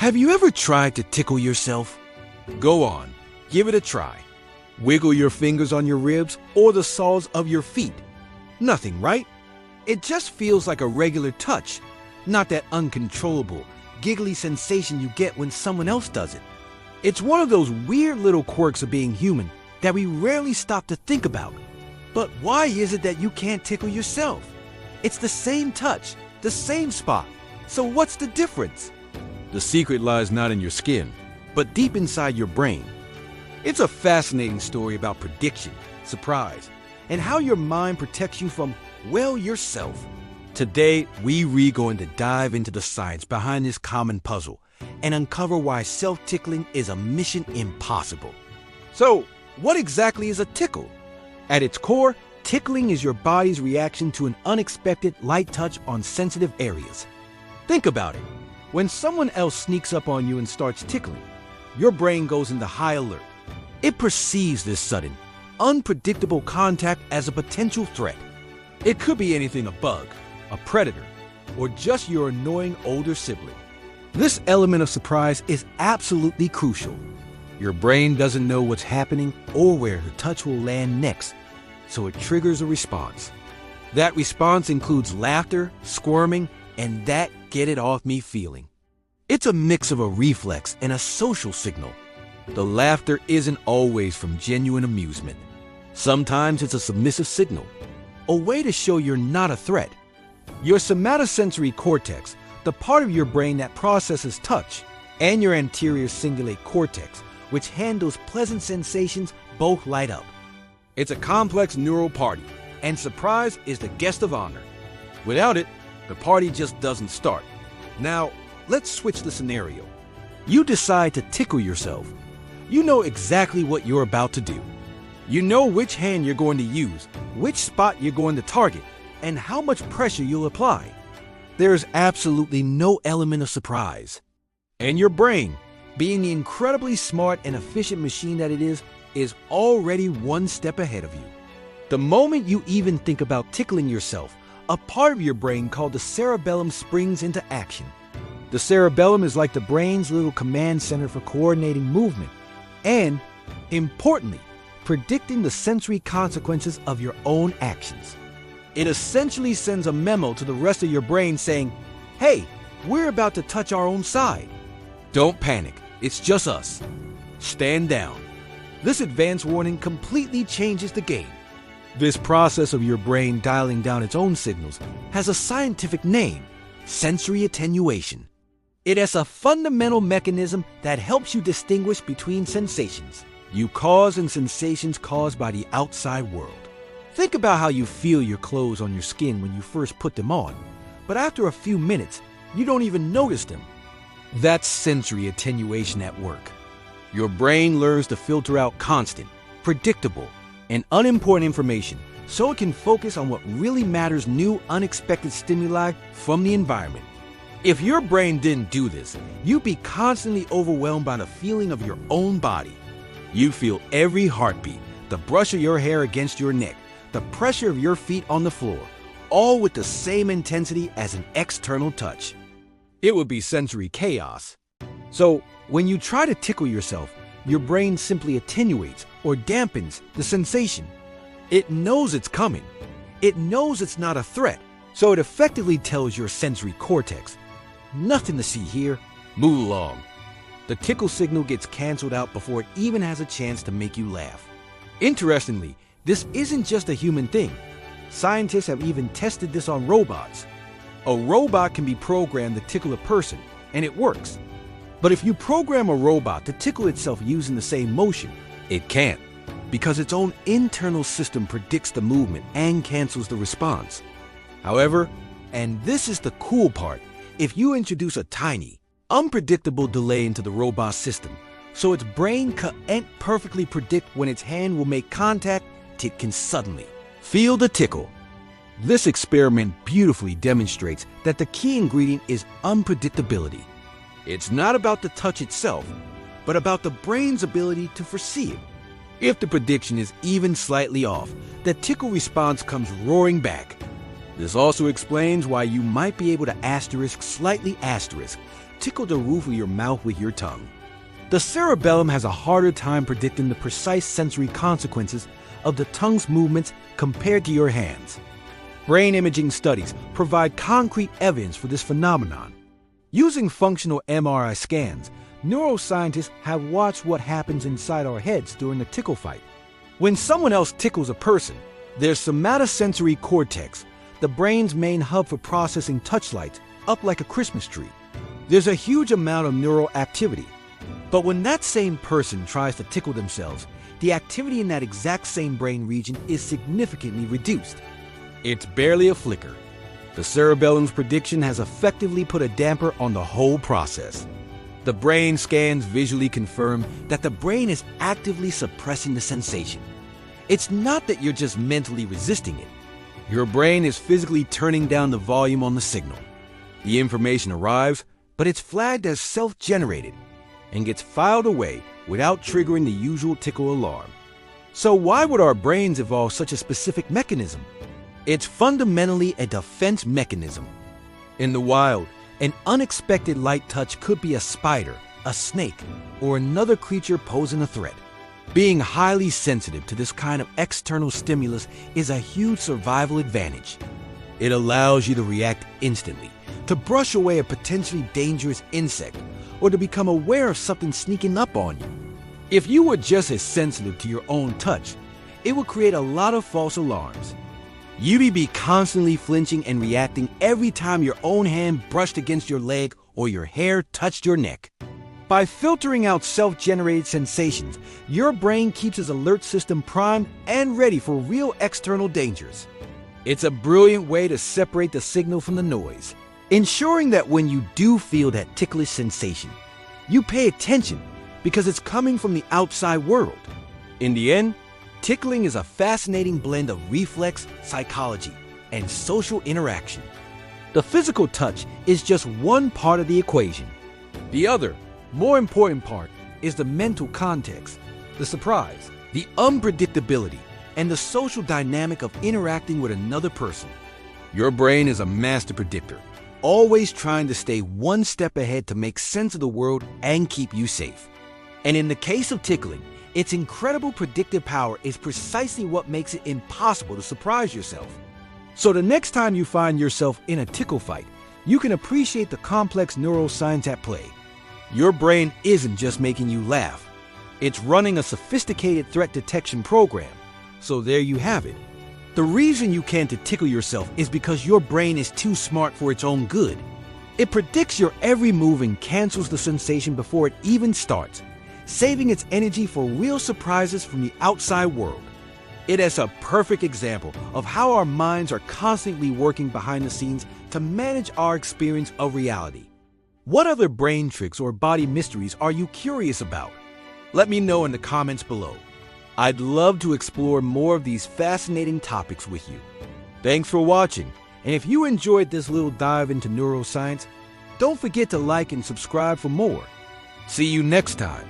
Have you ever tried to tickle yourself? Go on, give it a try. Wiggle your fingers on your ribs or the soles of your feet. Nothing, right? It just feels like a regular touch, not that uncontrollable, giggly sensation you get when someone else does it. It's one of those weird little quirks of being human that we rarely stop to think about. But why is it that you can't tickle yourself? It's the same touch, the same spot. So what's the difference? The secret lies not in your skin, but deep inside your brain. It's a fascinating story about prediction, surprise, and how your mind protects you from, well, yourself. Today, we're going to dive into the science behind this common puzzle and uncover why self-tickling is a mission impossible. So, what exactly is a tickle? At its core, tickling is your body's reaction to an unexpected light touch on sensitive areas. Think about it. When someone else sneaks up on you and starts tickling, your brain goes into high alert. It perceives this sudden, unpredictable contact as a potential threat. It could be anything: a bug, a predator, or just your annoying older sibling. This element of surprise is absolutely crucial. Your brain doesn't know what's happening or where the touch will land next, so it triggers a response. That response includes laughter, squirming, and that get it off me feeling. It's a mix of a reflex and a social signal. The laughter isn't always from genuine amusement. Sometimes it's a submissive signal, a way to show you're not a threat. Your somatosensory cortex, the part of your brain that processes touch, and your anterior cingulate cortex, which handles pleasant sensations, both light up. It's a complex neural party, and surprise is the guest of honor. Without it, the party just doesn't start. Now, let's switch the scenario. You decide to tickle yourself. You know exactly what you're about to do. You know which hand you're going to use, which spot you're going to target, and how much pressure you'll apply. There's absolutely no element of surprise. And your brain, being the incredibly smart and efficient machine that it is already one step ahead of you. The moment you even think about tickling yourself, a part of your brain called the cerebellum springs into action. The cerebellum is like the brain's little command center for coordinating movement and, importantly, predicting the sensory consequences of your own actions. It essentially sends a memo to the rest of your brain saying, hey, we're about to touch our own side. Don't panic, it's just us. Stand down. This advance warning completely changes the game. This process of your brain dialing down its own signals has a scientific name: sensory attenuation. It is a fundamental mechanism that helps you distinguish between sensations you cause and sensations caused by the outside world. Think about how you feel your clothes on your skin when you first put them on, but after a few minutes, you don't even notice them. That's sensory attenuation at work. Your brain learns to filter out constant, predictable, and unimportant information so it can focus on what really matters: new, unexpected stimuli from the environment. If your brain didn't do this, you'd be constantly overwhelmed by the feeling of your own body. You feel every heartbeat, the brush of your hair against your neck, the pressure of your feet on the floor, all with the same intensity as an external touch. It would be sensory chaos. So, when you try to tickle yourself, your brain simply attenuates or dampens the sensation. It knows it's coming. It knows it's not a threat, so it effectively tells your sensory cortex, nothing to see here, move along. The tickle signal gets canceled out before it even has a chance to make you laugh. Interestingly, this isn't just a human thing. Scientists have even tested this on robots. A robot can be programmed to tickle a person, and it works. But if you program a robot to tickle itself using the same motion, it can't, because its own internal system predicts the movement and cancels the response. However, and this is the cool part, if you introduce a tiny, unpredictable delay into the robot's system, so its brain can't perfectly predict when its hand will make contact, it can suddenly feel the tickle. This experiment beautifully demonstrates that the key ingredient is unpredictability. It's not about the touch itself, but about the brain's ability to foresee it. If the prediction is even slightly off, the tickle response comes roaring back. This also explains why you might be able to slightly tickle the roof of your mouth with your tongue. The cerebellum has a harder time predicting the precise sensory consequences of the tongue's movements compared to your hands. Brain imaging studies provide concrete evidence for this phenomenon. Using functional MRI scans, neuroscientists have watched what happens inside our heads during a tickle fight. When someone else tickles a person, their somatosensory cortex, the brain's main hub for processing touch, lights up like a Christmas tree. There's a huge amount of neural activity. But when that same person tries to tickle themselves, the activity in that exact same brain region is significantly reduced. It's barely a flicker. The cerebellum's prediction has effectively put a damper on the whole process. The brain scans visually confirm that the brain is actively suppressing the sensation. It's not that you're just mentally resisting it. Your brain is physically turning down the volume on the signal. The information arrives, but it's flagged as self-generated and gets filed away without triggering the usual tickle alarm. So why would our brains evolve such a specific mechanism? It's fundamentally a defense mechanism. In the wild, an unexpected light touch could be a spider, a snake, or another creature posing a threat. Being highly sensitive to this kind of external stimulus is a huge survival advantage. It allows you to react instantly, to brush away a potentially dangerous insect, or to become aware of something sneaking up on you. If you were just as sensitive to your own touch, it would create a lot of false alarms. You'd be constantly flinching and reacting every time your own hand brushed against your leg or your hair touched your neck. By filtering out self-generated sensations, your brain keeps its alert system primed and ready for real external dangers. It's a brilliant way to separate the signal from the noise, ensuring that when you do feel that ticklish sensation, you pay attention because it's coming from the outside world. In the end, tickling is a fascinating blend of reflex, psychology, and social interaction. The physical touch is just one part of the equation. The other, more important part is the mental context, the surprise, the unpredictability, and the social dynamic of interacting with another person. Your brain is a master predictor, always trying to stay one step ahead to make sense of the world and keep you safe. And in the case of tickling, its incredible predictive power is precisely what makes it impossible to surprise yourself. So the next time you find yourself in a tickle fight, you can appreciate the complex neuroscience at play. Your brain isn't just making you laugh. It's running a sophisticated threat detection program. So there you have it. The reason you can't tickle yourself is because your brain is too smart for its own good. It predicts your every move and cancels the sensation before it even starts, saving its energy for real surprises from the outside world. It is a perfect example of how our minds are constantly working behind the scenes to manage our experience of reality. What other brain tricks or body mysteries are you curious about? Let me know in the comments below. I'd love to explore more of these fascinating topics with you. Thanks for watching, and if you enjoyed this little dive into neuroscience, don't forget to like and subscribe for more. See you next time.